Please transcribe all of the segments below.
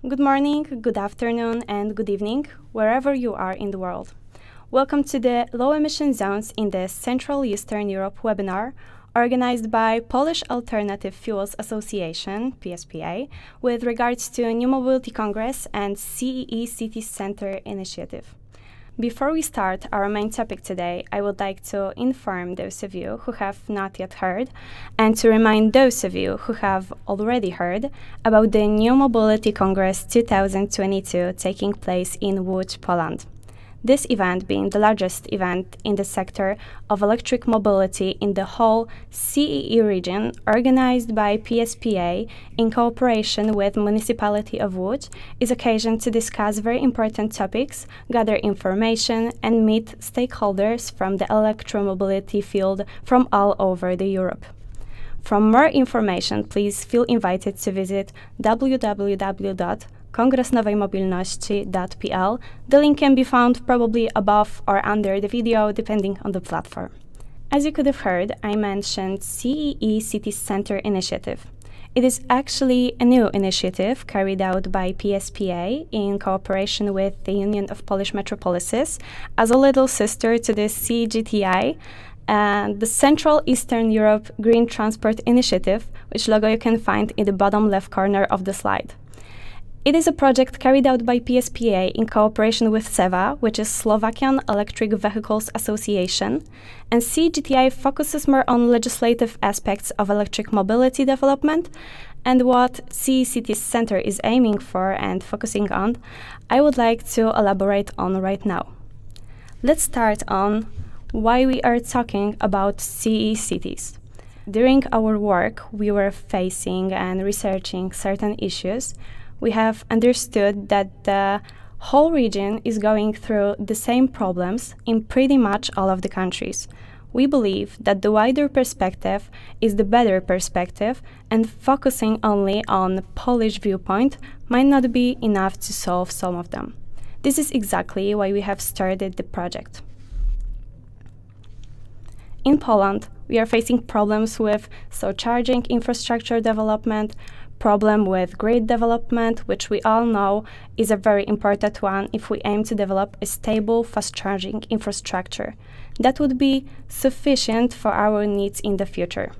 Good morning, good afternoon, and good evening, wherever you are in the world. Welcome to the Low Emission Zones in the Central Eastern Europe webinar, organized by Polish Alternative Fuels Association, PSPA, with regards to New Mobility Congress and CEE City Center Initiative. Before we start our main topic today, I would like to inform those of you who have not yet heard, and to remind those of you who have already heard, about the New Mobility Congress 2022 taking place in Łódź, Poland. This event being the largest event in the sector of electric mobility in the whole CEE region, organized by PSPA in cooperation with Municipality of Łódź, is occasion to discuss very important topics, gather information, and meet stakeholders from the electromobility field from all over Europe. For more information, please feel invited to visit www.kongresnowejmobilności.pl. The link can be found probably above or under the video, depending on the platform. As you could have heard, I mentioned CEE City Center Initiative. It is actually a new initiative carried out by PSPA in cooperation with the Union of Polish Metropolises as a little sister to the CGTI, and the Central Eastern Europe Green Transport Initiative, which logo you can find in the bottom left corner of the slide. It is a project carried out by PSPA in cooperation with SEVA, which is Slovakian Electric Vehicles Association, and CGTI focuses more on legislative aspects of electric mobility development, and what CEE City Center is aiming for and focusing on, I would like to elaborate on right now. Let's start on why we are talking about CEE cities. During our work, we were facing and researching certain issues. We have understood that the whole region is going through the same problems in pretty much all of the countries. We believe that the wider perspective is the better perspective, and focusing only on the Polish viewpoint might not be enough to solve some of them. This is exactly why we have started the project. In Poland, we are facing problems with charging infrastructure development, problem with grid development, which we all know is a very important one if we aim to develop a stable fast charging infrastructure that would be sufficient for our needs in the future.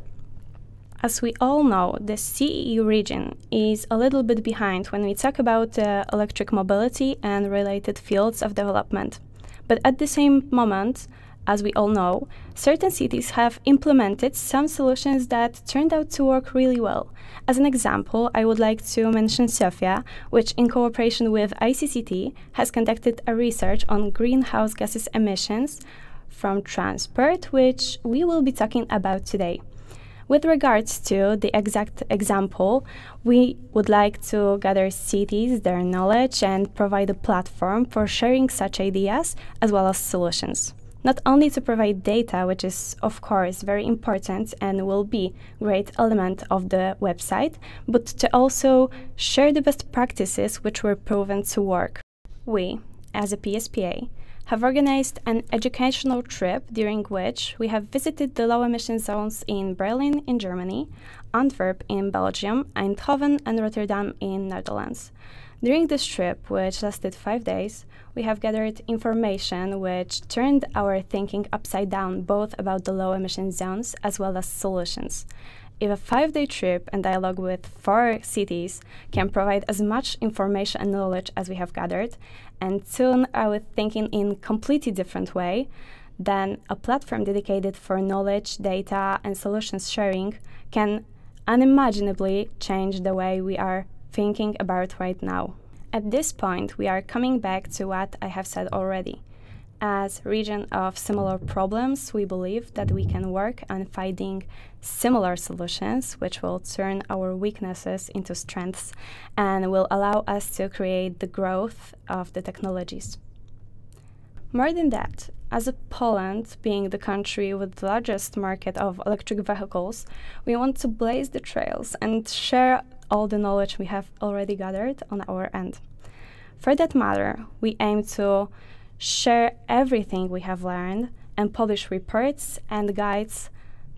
As we all know, the CEE region is a little bit behind when we talk about electric mobility and related fields of development. But at the same moment, as we all know, certain cities have implemented some solutions that turned out to work really well. As an example, I would like to mention Sofia, which in cooperation with ICCT has conducted a research on greenhouse gases emissions from transport, which we will be talking about today. With regards to the exact example, we would like to gather cities, their knowledge, and provide a platform for sharing such ideas as well as solutions. Not only to provide data, which is of course very important and will be a great element of the website, but to also share the best practices which were proven to work. We, as a PSPA, have organized an educational trip during which we have visited the low emission zones in Berlin in Germany, Antwerp in Belgium, Eindhoven and Rotterdam in Netherlands. During this trip, which lasted 5 days, we have gathered information which turned our thinking upside down, both about the low emission zones as well as solutions. If a 5-day trip and dialogue with 4 cities can provide as much information and knowledge as we have gathered, and tune our thinking in a completely different way, then a platform dedicated for knowledge, data, and solutions sharing can unimaginably change the way we are thinking about right now. At this point, we are coming back to what I have said already. As a region of similar problems, we believe that we can work on finding similar solutions which will turn our weaknesses into strengths and will allow us to create the growth of the technologies. More than that, as a Poland being the country with the largest market of electric vehicles, we want to blaze the trails and share all the knowledge we have already gathered on our end. For that matter, we aim to share everything we have learned and publish reports and guides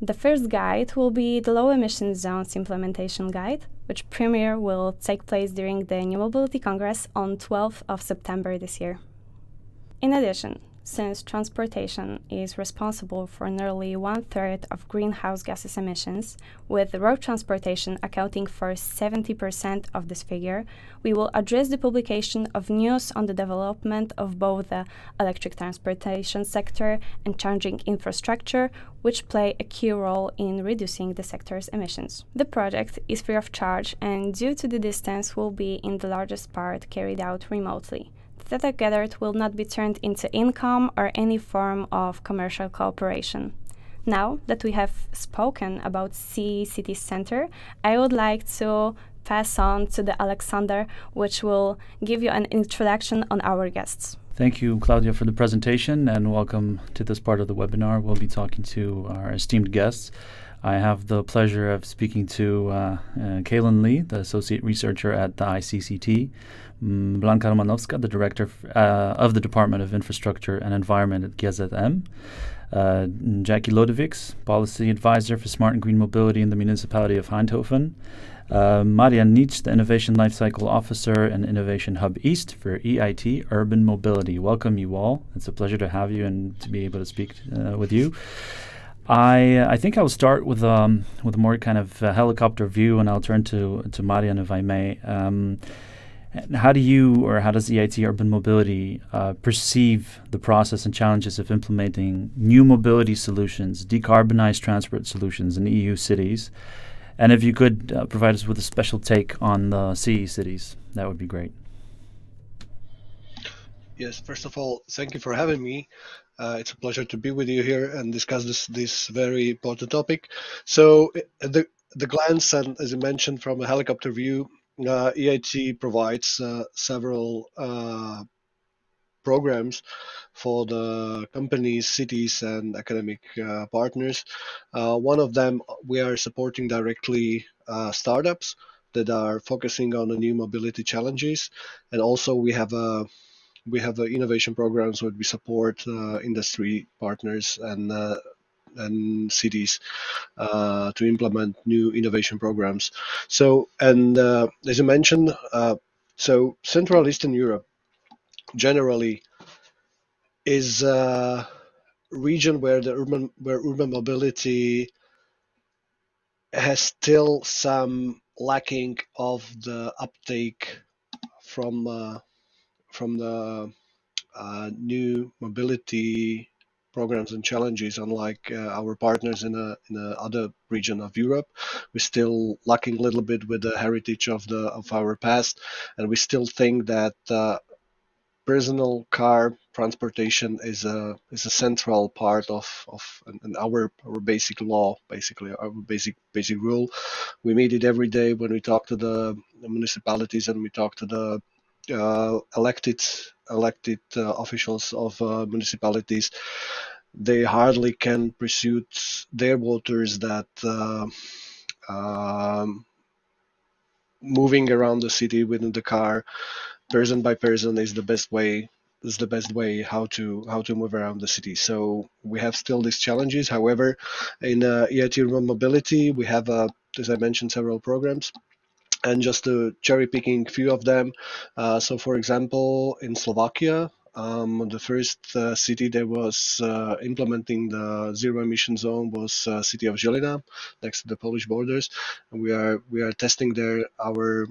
The first guide will be the Low Emission Zones Implementation Guide, which premiere will take place during the New Mobility Congress on 12th of September this year. In addition, since transportation is responsible for nearly 1/3 of greenhouse gases emissions, with road transportation accounting for 70% of this figure, we will address the publication of news on the development of both the electric transportation sector and charging infrastructure, which play a key role in reducing the sector's emissions. The project is free of charge and, due to the distance, will be in the largest part carried out remotely. The data gathered will not be turned into income or any form of commercial cooperation. Now that we have spoken about ICCT Center, I would like to pass on to the Aleksander, which will give you an introduction on our guests. Thank you, Klaudia, for the presentation, and welcome to this part of the webinar. We'll be talking to our esteemed guests. I have the pleasure of speaking to Kaylin Lee, the Associate Researcher at the ICCT, Blanka Romanowska, the Director of the Department of Infrastructure and Environment at GZM, Jackie Lodovics, Policy Advisor for Smart and Green Mobility in the Municipality of Eindhoven, Marian Nietzsche, the Innovation Lifecycle Officer and Innovation Hub East for EIT Urban Mobility. Welcome, you all. It's a pleasure to have you and to be able to speak with you. I think I'll start with a more kind of helicopter view, and I'll turn to Marian, if I may. How do you, or how does EIT Urban Mobility perceive the process and challenges of implementing new mobility solutions, decarbonized transport solutions in EU cities? And if you could provide us with a special take on the CE cities, that would be great. Yes, first of all, thank you for having me. It's a pleasure to be with you here and discuss this very important topic. So the glance, and as you mentioned, from a helicopter view, EIT provides several programs for the companies, cities, and academic partners. One of them, we are supporting directly startups that are focusing on the new mobility challenges, and also we have innovation programs where we support industry partners and cities to implement new innovation programs. So, and as you mentioned, so Central Eastern Europe generally is a region where urban mobility has still some lacking of the uptake from the new mobility programs and challenges. Unlike our partners in the other region of Europe, we're still lacking a little bit with the heritage of our past, and we still think that personal car transportation is a central part of our basic law, basically our basic rule. We meet it every day when we talk to the municipalities and we talk to the elected officials of municipalities. They hardly can pursue their voters that moving around the city within the car, person by person, is the best way. How to move around the city. So we have still these challenges. However, in EIT Urban Mobility, we have, as I mentioned, several programs. And just to cherry picking a few of them. So, for example, in Slovakia, the first city that was implementing the zero emission zone was city of Žilina, next to the Polish borders. And we are testing there our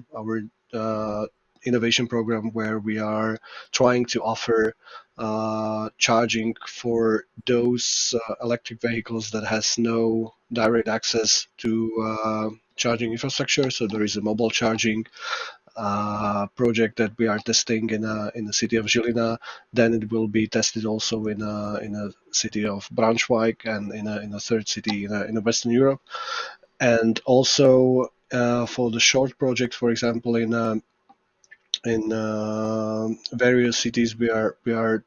innovation program, where we are trying to offer charging for those electric vehicles that has no direct access to charging infrastructure. So there is a mobile charging project that we are testing in the city of Žilina. Then it will be tested also in a city of Braunschweig and in a third city in Western Europe. And also for the short project, for example, in various cities, we are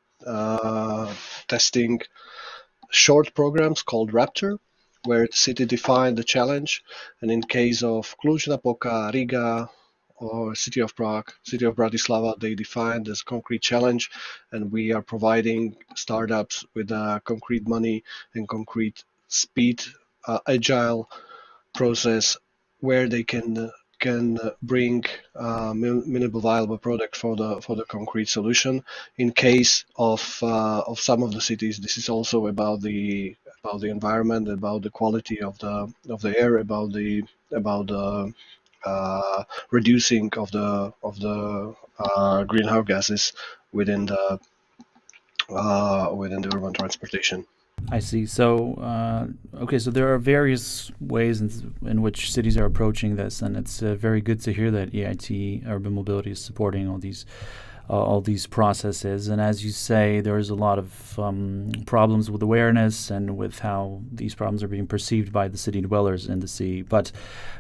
testing short programs called Raptor, where the city defined the challenge, and in case of Cluj-Napoca, Riga, or City of Prague, City of Bratislava, they defined this concrete challenge, and we are providing startups with concrete money and concrete speed agile process where they can bring minimal viable product for the concrete solution. In case of some of the cities, this is also about the environment, about the quality of the air, about the reducing of the greenhouse gases within the urban transportation. I see. So, okay, so there are various ways in which cities are approaching this, and it's very good to hear that EIT Urban Mobility is supporting all these processes. And as you say, there's a lot of problems with awareness and with how these problems are being perceived by the city dwellers in the city. But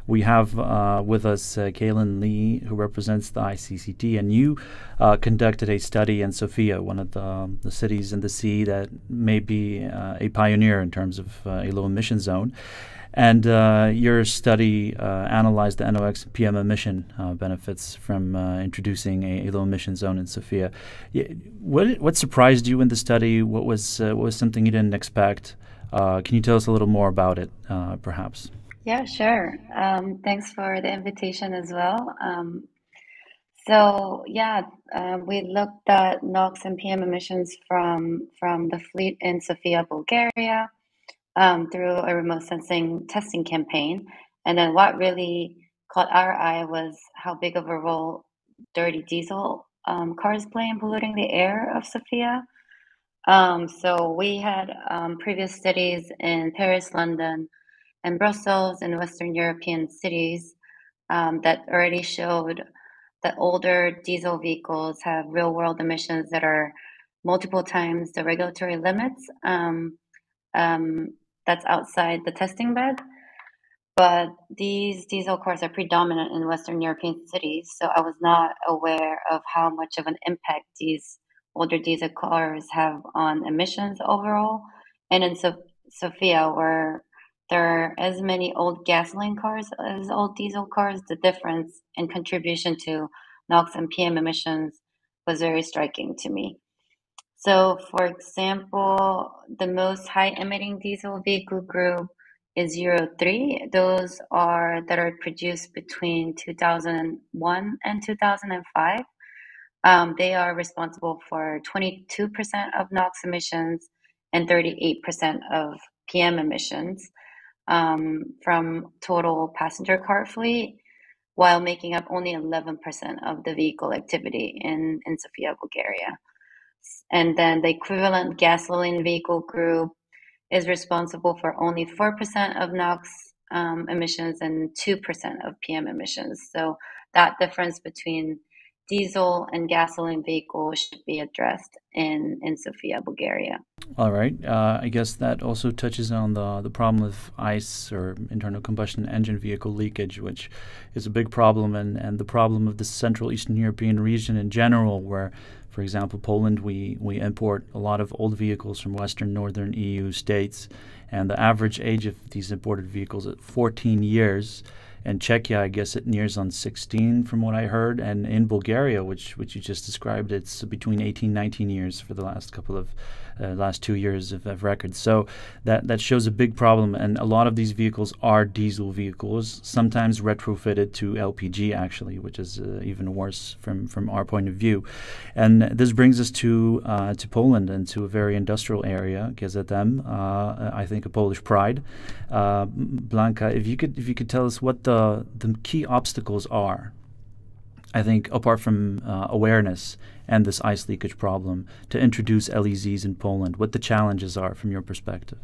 we have with us Kaylin Lee, who represents the ICCT, and you conducted a study in Sofia, one of the cities in the sea that may be a pioneer in terms of a low-emission zone. And your study analyzed the NOx and PM emission benefits from introducing a low-emission zone in Sofia. What surprised you in the study? What was something you didn't expect? Can you tell us a little more about it, perhaps? Yeah, sure. Thanks for the invitation as well. So yeah, we looked at NOx and PM emissions from the fleet in Sofia, Bulgaria, through a remote sensing testing campaign. And then what really caught our eye was how big of a role dirty diesel cars play in polluting the air of Sofia. So we had previous studies in Paris, London, and Brussels and Western European cities that already showed that older diesel vehicles have real-world emissions that are multiple times the regulatory limits. That's outside the testing bed. But these diesel cars are predominant in Western European cities, so I was not aware of how much of an impact these older diesel cars have on emissions overall. And in Sofia, where there are as many old gasoline cars as old diesel cars, the difference in contribution to NOx and PM emissions was very striking to me. So, for example, the most high emitting diesel vehicle group is Euro 3. Those that are produced between 2001 and 2005. They are responsible for 22% of NOx emissions and 38% of PM emissions from total passenger car fleet, while making up only 11% of the vehicle activity in Sofia, Bulgaria. And then the equivalent gasoline vehicle group is responsible for only 4% of NOx emissions and 2% of PM emissions. So that difference between diesel and gasoline vehicles should be addressed in Sofia, Bulgaria. All right. I guess that also touches on the problem of ICE, or internal combustion engine vehicle leakage, which is a big problem, and the problem of the Central Eastern European region in general, where, for example, Poland, we import a lot of old vehicles from Western Northern EU states, and the average age of these imported vehicles is 14 years. In Czechia, I guess it nears on 16 from what I heard. And in Bulgaria, which you just described, it's between 18, 19 years for the last 2 years of records. So that shows a big problem. And a lot of these vehicles are diesel vehicles, sometimes retrofitted to LPG, actually, which is even worse from our point of view. And this brings us to Poland and to a very industrial area, KZM, I think a Polish pride. Blanka, if you could tell us what the key obstacles are, I think, apart from awareness and this ice leakage problem, to introduce LEZs in Poland, what the challenges are from your perspective.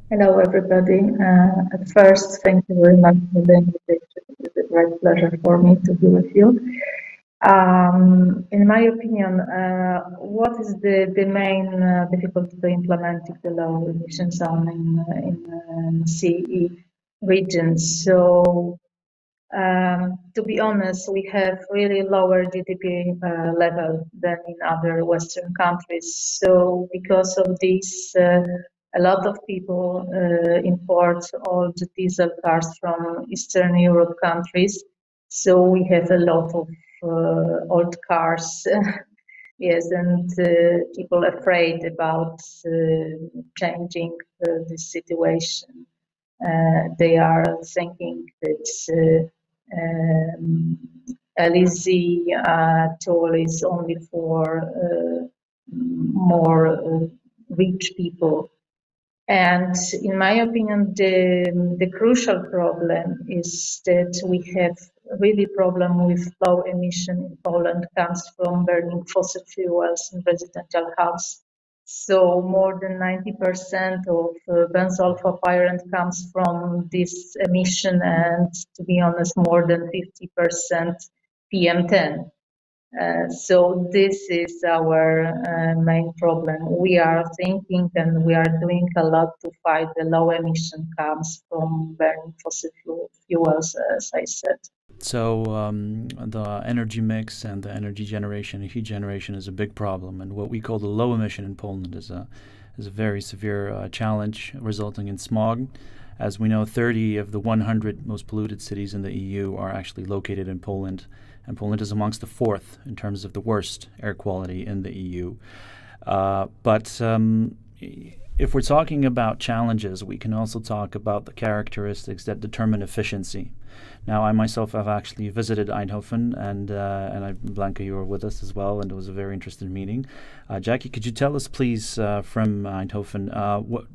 Hello, everybody. At first, thank you very much for the invitation. It's a great pleasure for me to be with you. In my opinion, what is the main difficulty to implementing the low emission zone in CE regions? So, to be honest, we have really lower GDP level than in other Western countries. So, because of this, a lot of people import old diesel cars from Eastern Europe countries. So we have a lot of old cars Yes, and people afraid about changing this situation. They are thinking that LEZ tool is only for more rich people. And in my opinion, the crucial problem is that we have really problem with low emission in Poland comes from burning fossil fuels in residential house. So more than 90% of benzoyl apparent comes from this emission, and to be honest, more than 50% PM10. So this is our main problem. We are thinking and we are doing a lot to fight the low emission comes from burning fossil fuels, as I said. So the energy mix and the energy generation, heat generation, is a big problem, and what we call the low emission in Poland is a very severe challenge, resulting in smog. As we know, 30 of the 100 most polluted cities in the EU are actually located in Poland, and Poland is amongst the fourth in terms of the worst air quality in the EU. But if we're talking about challenges, we can also talk about the characteristics that determine efficiency. Now, I myself have actually visited Eindhoven, and Blanca, you were with us as well, and it was a very interesting meeting. Jackie, could you tell us, please, from Eindhoven,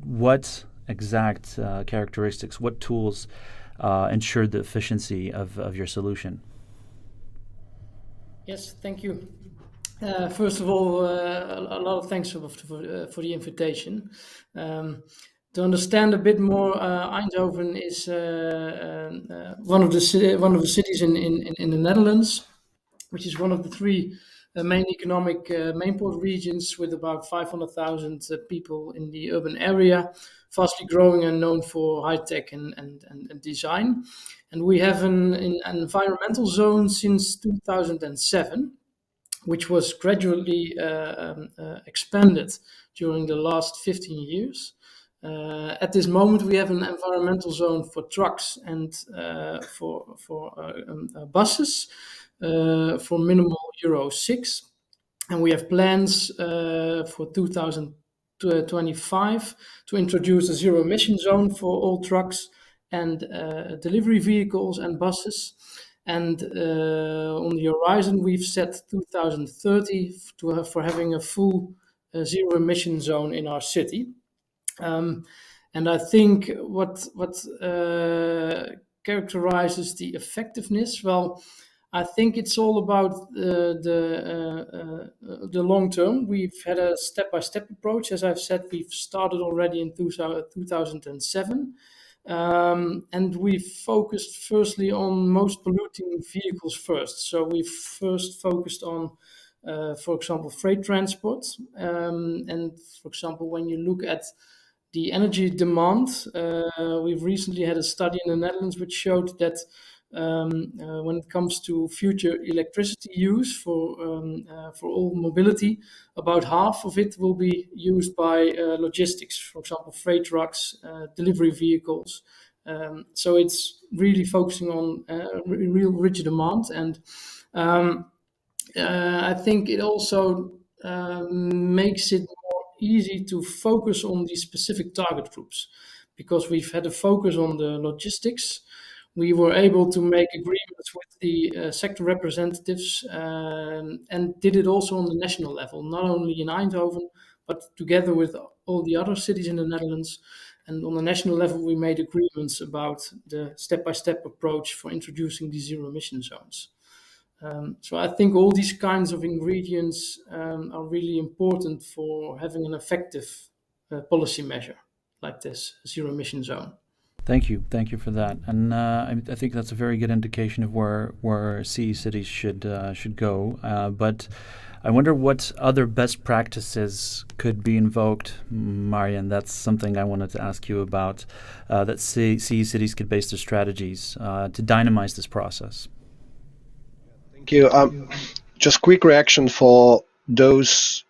what exact characteristics, what tools ensure the efficiency of your solution? Yes, thank you. First of all, a lot of thanks for the invitation. To understand a bit more, Eindhoven is one of the cities in the Netherlands, which is one of the three main economic main port regions, with about 500,000 people in the urban area, fastly growing and known for high tech and design. And we have an environmental zone since 2007, which was gradually expanded during the last 15 years. At this moment, we have an environmental zone for trucks and for buses for minimal Euro 6. And we have plans for 2025 to introduce a zero emission zone for all trucks and delivery vehicles and buses. And on the horizon, we've set 2030 for having a full zero emission zone in our city. And I think what characterizes the effectiveness, well, I think it's all about the long term. We've had a step-by-step approach. As I've said, we've started already in 2007. And we focused firstly on most polluting vehicles first. So we first focused on, for example, freight transport. And for example, when you look at the energy demand, we've recently had a study in the Netherlands which showed that when it comes to future electricity use for all mobility, about half of it will be used by logistics, for example, freight trucks, delivery vehicles. So it's really focusing on real rich demand, and I think it also makes it more easy to focus on these specific target groups, because we've had a focus on the logistics. We were able to make agreements with the sector representatives and did it also on the national level, not only in Eindhoven, but together with all the other cities in the Netherlands. And on the national level, we made agreements about the step-by-step approach for introducing these zero emission zones. So I think all these kinds of ingredients are really important for having an effective policy measure like this zero emission zone. Thank you for that, and I think that's a very good indication of where CE cities should go. But I wonder what other best practices could be invoked, Marian. That's something I wanted to ask you about. That CE cities could base their strategies to dynamize this process. Thank you. Just quick reaction for those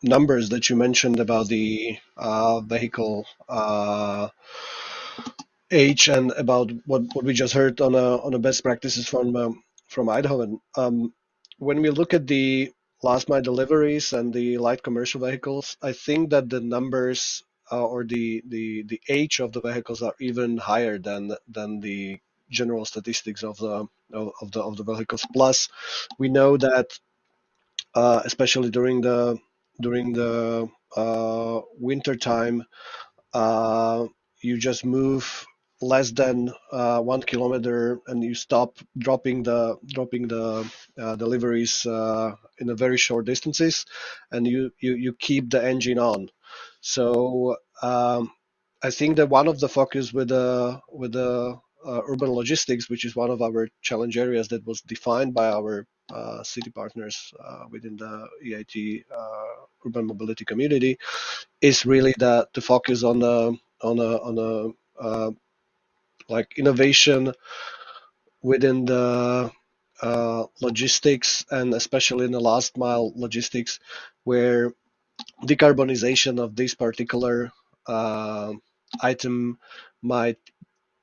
numbers that you mentioned about the vehicle age and about what we just heard on a best practices from Eindhoven. When we look at the last mile deliveries and the light commercial vehicles, I think that the numbers or the age of the vehicles are even higher than the general statistics of the vehicles. Plus, we know that especially during the winter time, you just move less than 1 kilometer and you stop dropping the deliveries in a very short distances, and you keep the engine on. So I think that one of the focus with the urban logistics, which is one of our challenge areas that was defined by our city partners within the EIT urban mobility community, is really the focus on like innovation within the logistics, and especially in the last mile logistics, where decarbonization of this particular item might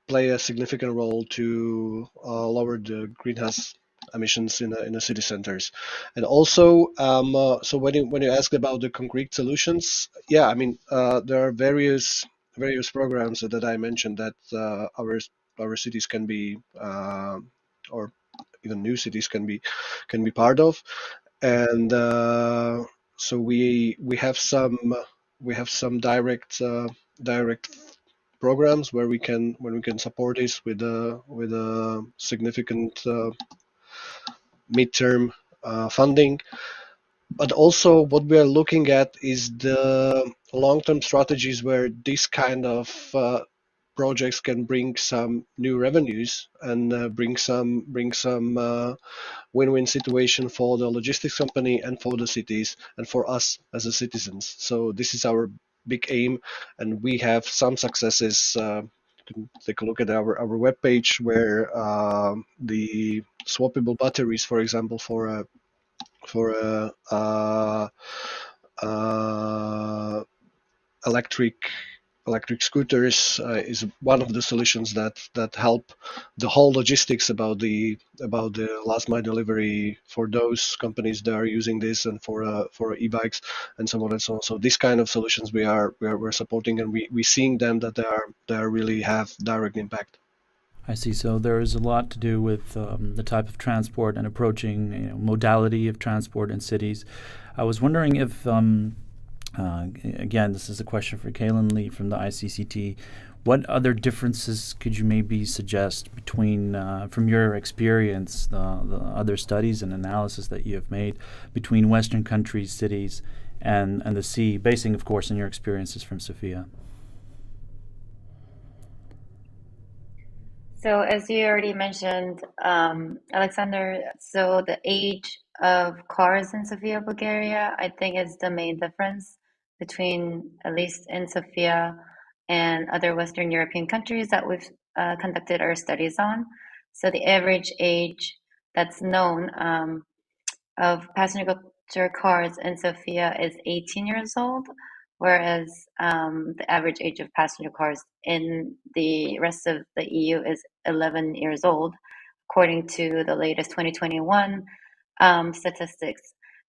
play a significant role to lower the greenhouse emissions in the city centers. And also, so when you ask about the concrete solutions, yeah, I mean there are various programs that I mentioned that our cities can be or even new cities can be part of, and so we have some direct programs where we can support this with a significant midterm funding. But also what we are looking at is the long-term strategies where this kind of projects can bring some new revenues and bring some win-win situation for the logistics company and for the cities and for us as the citizens. So this is our big aim, and we have some successes. You can take a look at our webpage where the swappable batteries, for example, for electric scooters is one of the solutions that help the whole logistics about the last mile delivery for those companies that are using this, and for e-bikes and so on and so on. So these kind of solutions we're supporting, and we seeing them that they are really have direct impact. I see. So there is a lot to do with the type of transport and approaching modality of transport in cities. I was wondering if again, this is a question for Kaylin Lee from the ICCT. What other differences could you maybe suggest between, from your experience, the other studies and analysis that you have made between Western countries, cities, and the sea, basing, of course, on your experiences from Sofia? So as you already mentioned, Aleksander, so the age of cars in Sofia, Bulgaria, I think is the main difference between, at least in Sofia and other Western European countries that we've conducted our studies on. So the average age that's known of passenger cars in Sofia is 18 years old, whereas the average age of passenger cars in the rest of the EU is 11 years old, according to the latest 2021 statistics.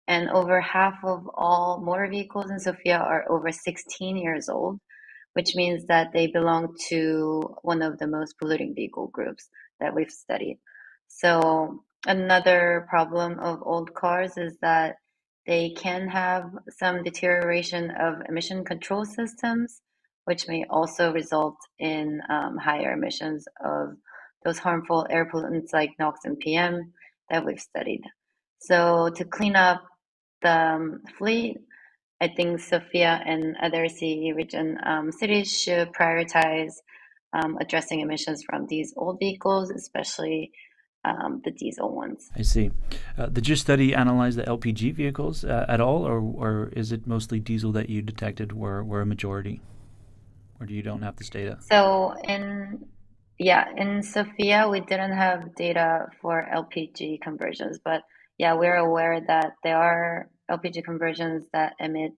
And over half of all motor vehicles in Sofia are over 16 years old, which means that they belong to one of the most polluting vehicle groups that we've studied. So another problem of old cars is that they can have some deterioration of emission control systems, which may also result in higher emissions of those harmful air pollutants like NOx and PM that we've studied. So to clean up the fleet, I think Sofia and other CE region cities should prioritize addressing emissions from these old vehicles, especially the diesel ones. I see. Did your study analyze the LPG vehicles at all, or is it mostly diesel that you detected were a majority? Or you don't have this data? So in Sofia, we didn't have data for LPG conversions, but yeah, we're aware that there are LPG conversions that emit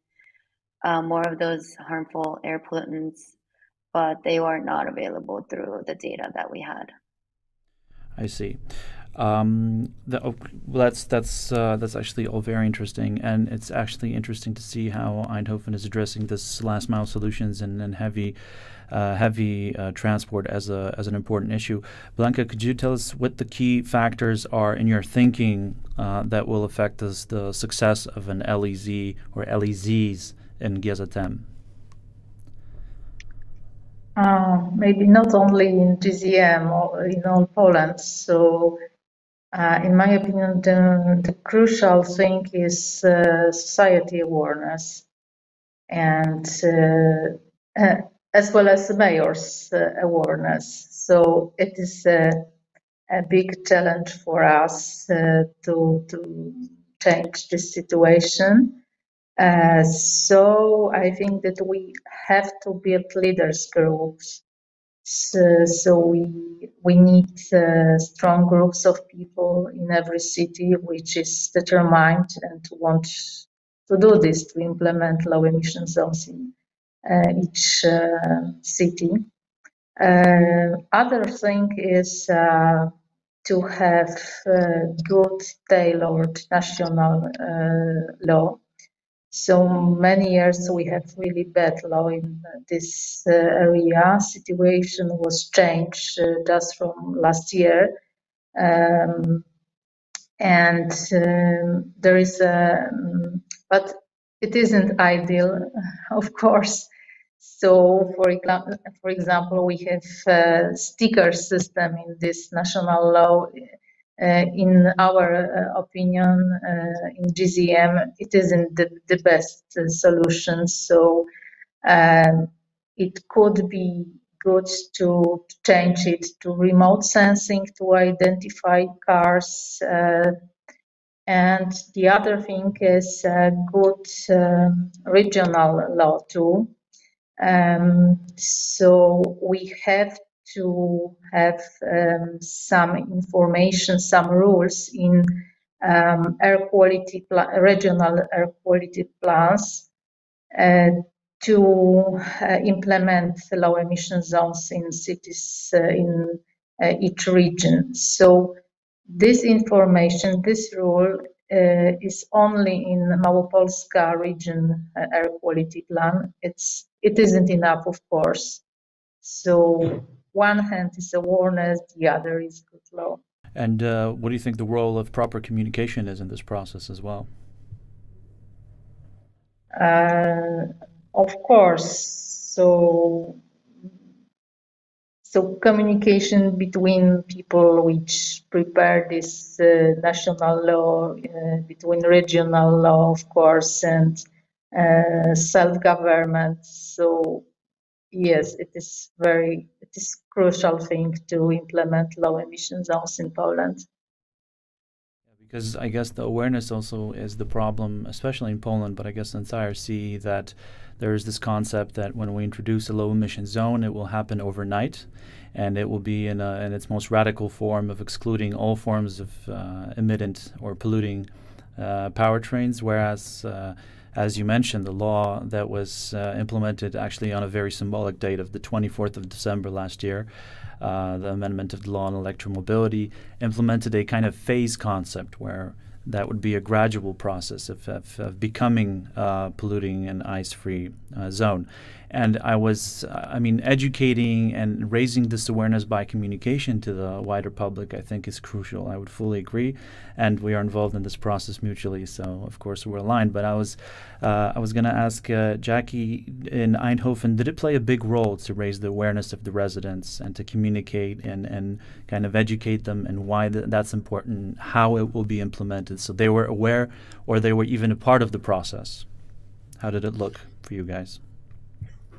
more of those harmful air pollutants, but they were not available through the data that we had. I see. That's actually all very interesting, and it's actually interesting to see how Eindhoven is addressing this last mile solutions and heavy transport as an important issue. Blanka, could you tell us what the key factors are in your thinking that will affect the success of an LEZ or LEZs in GZM? Maybe not only in GZM or in all Poland. So, in my opinion, the crucial thing is society awareness, and as well as the mayor's awareness. So it is a big challenge for us to change this situation. So I think that we have to build leaders groups. So we need strong groups of people in every city which is determined and want to do this, to implement low emission zones in each city. Other thing is to have good tailored national law. So many years we have really bad law in this area. Situation was changed just from last year. There is but it isn't ideal, of course. So, for example, we have a sticker system in this national law. In our opinion, in GZM, it isn't the best solution. So, it could be good to change it to remote sensing to identify cars. And the other thing is a good regional law too. So we have to have some information, some rules in air quality regional air quality plans to implement low emission zones in cities in each region. So this information, this rule is only in Małopolska region air quality plan. It isn't enough, of course. So one hand is awareness, the other is good law. And what do you think the role of proper communication is in this process as well? Of course. So communication between people which prepare this national law, between regional law, of course, and self-government. So yes, it is crucial thing to implement low emission zones in Poland. Because I guess the awareness also is the problem, especially in Poland, but I guess the entire CE, that there is this concept that when we introduce a low emission zone, it will happen overnight, and it will be in its most radical form of excluding all forms of emittent or polluting powertrains, whereas as you mentioned, the law that was implemented actually on a very symbolic date of the 24th of December last year, the amendment of the law on electromobility, implemented a kind of phase concept where that would be a gradual process of becoming polluting and ice-free zone. And educating and raising this awareness by communication to the wider public, I think, is crucial. I would fully agree, and we are involved in this process mutually, so of course we're aligned. But I was going to ask Jackie, in Eindhoven, did it play a big role to raise the awareness of the residents and to communicate and kind of educate them and why that's important, how it will be implemented, so they were aware or they were even a part of the process? How did it look for you guys?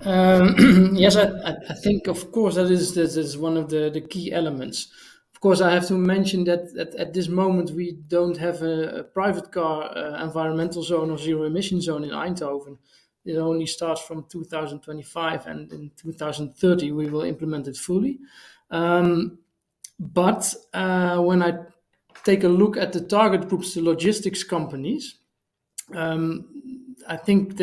Yes, I think, of course, that is one of the key elements. Of course, I have to mention that at this moment we don't have a private car environmental zone or zero emission zone in Eindhoven. It only starts from 2025, and in 2030 we will implement it fully. But when I take a look at the target groups, the logistics companies, I think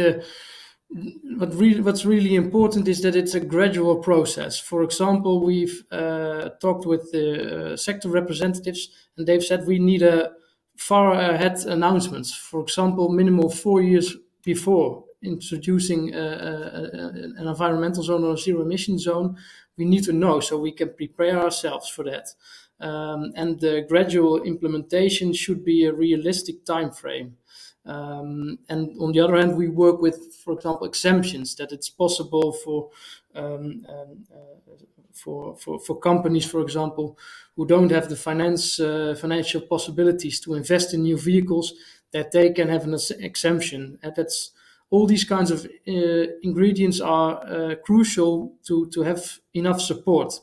what's really important is that it's a gradual process. For example, we've talked with the sector representatives, and they've said we need a far ahead announcements. For example, minimal 4 years before introducing an environmental zone or a zero emission zone, we need to know so we can prepare ourselves for that. And the gradual implementation should be a realistic time frame. And on the other hand, we work with, for example, exemptions, that it's possible for companies, for example, who don't have the financial possibilities to invest in new vehicles, that they can have an exemption. And that's all these kinds of ingredients are crucial to have enough support.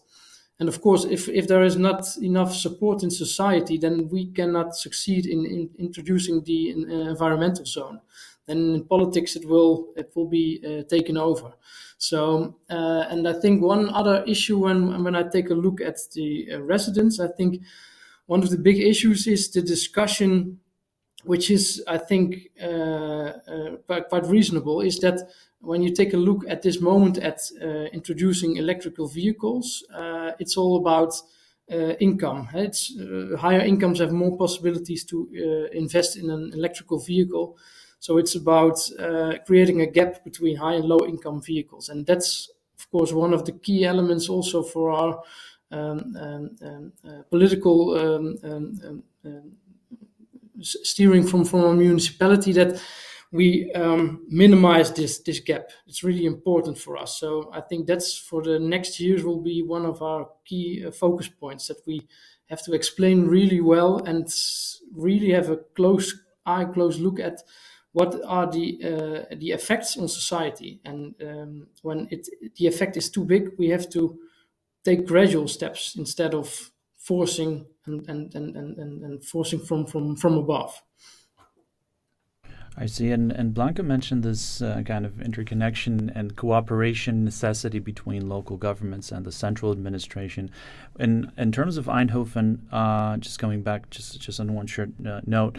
And of course, if there is not enough support in society, then we cannot succeed in introducing the environmental zone. Then in politics, it will be taken over. So, and I think one other issue when I take a look at the residents, I think one of the big issues is the discussion, which is, I think, quite reasonable, is that when you take a look at this moment at introducing electrical vehicles, it's all about income. It's higher incomes have more possibilities to invest in an electrical vehicle. So it's about creating a gap between high and low income vehicles. And that's, of course, one of the key elements also for our political steering from a municipality, that we minimize this gap. It's really important for us. So I think that's for the next years will be one of our key focus points, that we have to explain really well and really have a close look at what are the effects on society. And when the effect is too big, we have to take gradual steps instead of forcing and forcing from above. I see, and Blanca mentioned this kind of interconnection and cooperation necessity between local governments and the central administration. In terms of Eindhoven, just coming back, just on one short note,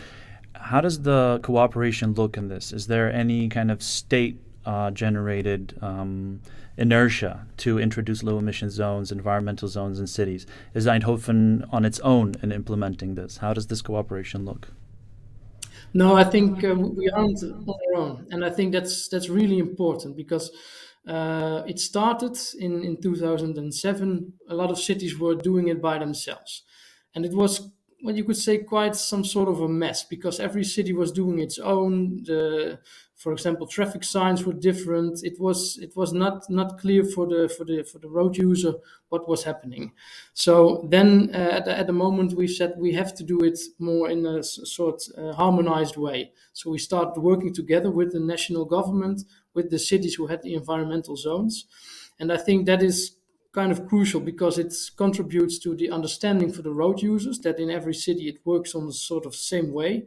how does the cooperation look in this? Is there any kind of state-generated inertia to introduce low-emission zones, environmental zones in cities? Is Eindhoven on its own in implementing this? How does this cooperation look? No, I think we aren't on our own, and I think that's really important, because it started in 2007. A lot of cities were doing it by themselves, and it was, what you could say, quite some sort of a mess, because every city was doing its own. For example, traffic signs were different. It was not clear for the road user what was happening. So then at the moment we said we have to do it more in a sort harmonized way. So we started working together with the national government, with the cities who had the environmental zones, and I think that is kind of crucial, because it contributes to the understanding for the road users that in every city it works on the sort of same way.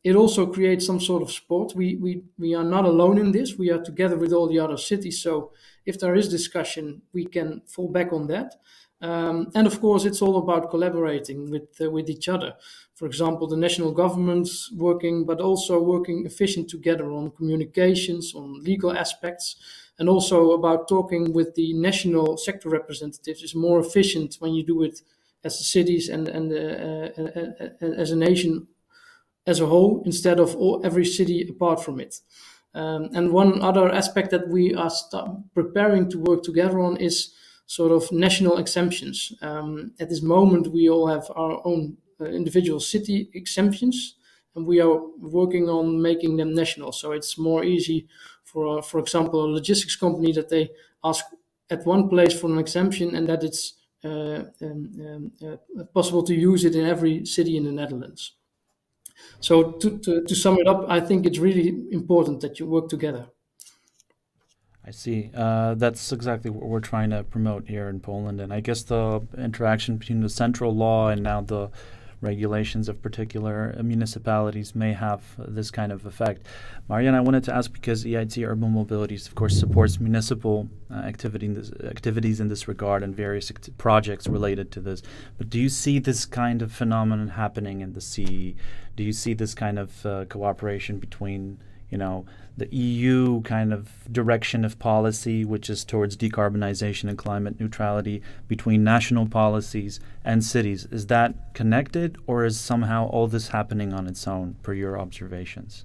It also creates some sort of support. We are not alone in this. We are together with all the other cities. So if there is discussion, we can fall back on that. And of course, it's all about collaborating with each other. For example, the national governments working, but also working efficient together on communications, on legal aspects, and also about talking with the national sector representatives is more efficient when you do it as the cities and as a nation as a whole, instead of every city apart from it. And one other aspect that we are preparing to work together on is sort of national exemptions. At this moment, we all have our own individual city exemptions, and we are working on making them national. So it's more easy for example, a logistics company, that they ask at one place for an exemption, and that it's possible to use it in every city in the Netherlands. So to sum it up, I think it's really important that you work together. I see. That's exactly what we're trying to promote here in Poland. And I guess the interaction between the central law and now the regulations of particular municipalities may have this kind of effect. Marianne, I wanted to ask, because EIT Urban Mobilities, of course, supports municipal activities in this regard and various projects related to this. But do you see this kind of phenomenon happening in the CE? Do you see this kind of cooperation between the EU kind of direction of policy, which is towards decarbonization and climate neutrality, between national policies and cities. Is that connected, or is somehow all this happening on its own, per your observations?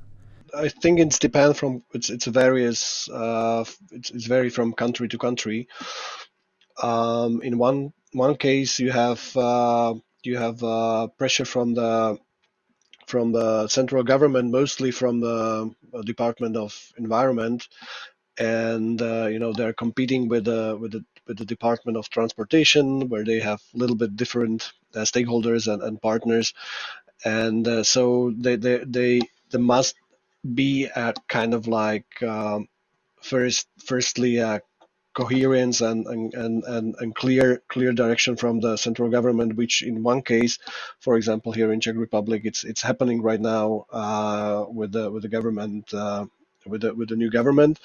I think it's depend from it's various it's vary from country to country. In one case, you have pressure from the central government, mostly from the Department of Environment, and they're competing with the Department of Transportation, where they have a little bit different stakeholders and partners, and so they must be a kind of like firstly coherence and clear direction from the central government, which in one case, for example, here in Czech Republic, it's happening right now with the government, with the new government.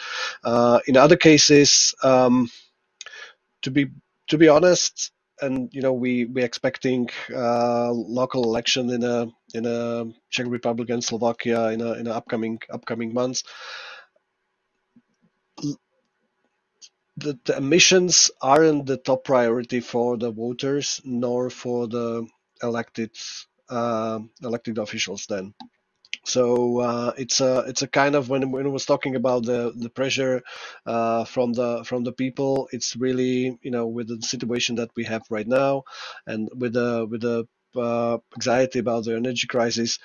In other cases, to be honest, and we expecting local election in a Czech Republic and Slovakia in a upcoming months. The emissions aren't the top priority for the voters nor for the elected officials then. So it's a kind of, when I was talking about the pressure from the people, it's really with the situation that we have right now, and with the anxiety about the energy crisis.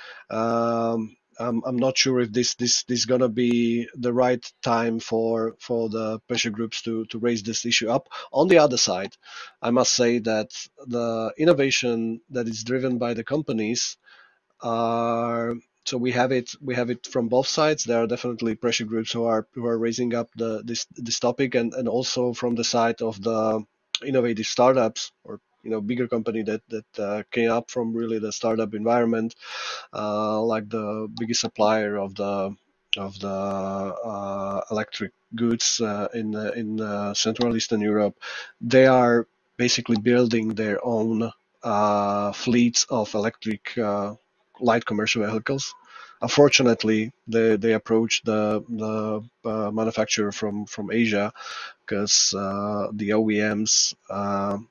I'm not sure if this gonna be the right time for the pressure groups to raise this issue up. On the other side, I must say that the innovation that is driven by the companies are, so we have it from both sides. There are definitely pressure groups who are raising up this topic, and also from the side of the innovative startups, or bigger company that came up from really the startup environment, like the biggest supplier of the electric goods in Central Eastern Europe. They are basically building their own fleets of electric light commercial vehicles. Unfortunately, they approach the manufacturer from Asia, because the OEMs,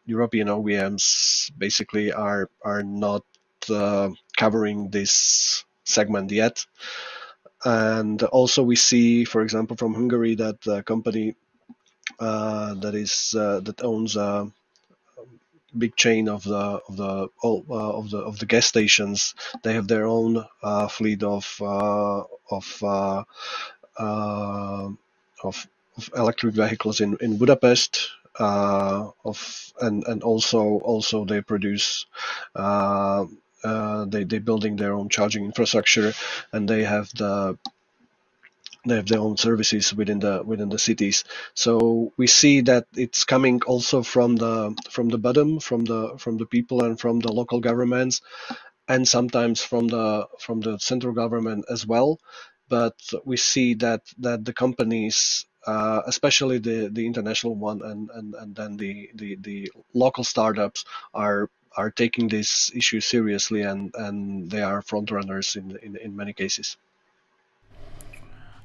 European OEMs, basically are not covering this segment yet. And also we see, for example, from Hungary, that the company that owns a big chain of the gas stations, they have their own fleet of electric vehicles in Budapest, and also they produce they building their own charging infrastructure, and they have their own services within the cities. So we see that it's coming also from the bottom, from the people and from the local governments, and sometimes from the central government as well. But we see that the companies, especially the international one, and then the local startups are taking this issue seriously, and they are front runners in many cases.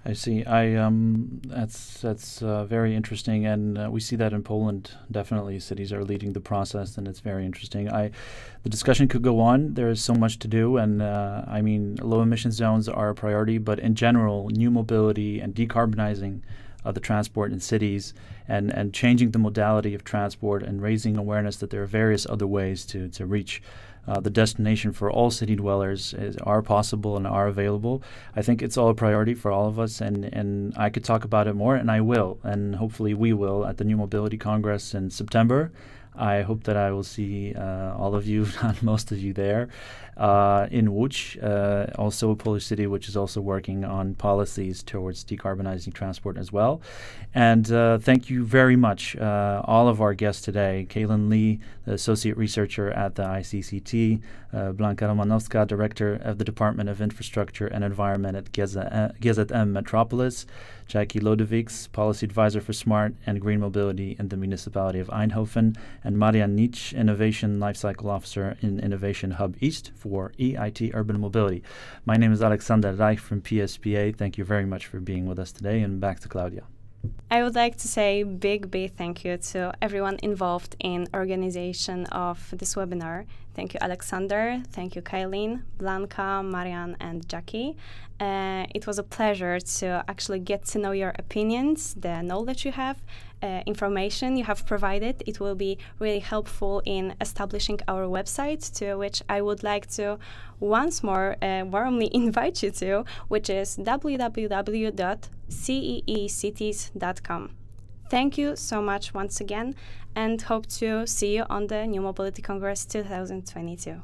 I see. That's very interesting, and we see that in Poland. Definitely, cities are leading the process, and it's very interesting. The discussion could go on. There is so much to do, and I mean, low emission zones are a priority, but in general, new mobility and decarbonizing the transport in cities, and changing the modality of transport, and raising awareness that there are various other ways to reach the destination for all city dwellers are possible and are available. I think it's all a priority for all of us, and I could talk about it more, and I will, and hopefully we will, at the New Mobility Congress in September. I hope that I will see all of you, not most of you there, in Łódź, also a Polish city which is also working on policies towards decarbonizing transport as well. And thank you very much, all of our guests today. Kaylin Lee, the Associate Researcher at the ICCT, Blanka Romanowska, Director of the Department of Infrastructure and Environment at GZM Metropolis, Jackie Lodovics, Policy Advisor for Smart and Green Mobility in the Municipality of Eindhoven, and Marian Nich, Innovation Lifecycle Officer in Innovation Hub East for EIT Urban Mobility. My name is Aleksander Rajch from PSPA. Thank you very much for being with us today, and back to Klaudia. I would like to say big thank you to everyone involved in organization of this webinar. Thank you, Aleksander. Thank you, Kailin, Blanca, Marian, and Jackie. It was a pleasure to actually get to know your opinions, the knowledge you have, information you have provided. It will be really helpful in establishing our website, to which I would like to once more warmly invite you to, which is www.ceecities.com. Thank you so much once again, and hope to see you on the New Mobility Congress 2022.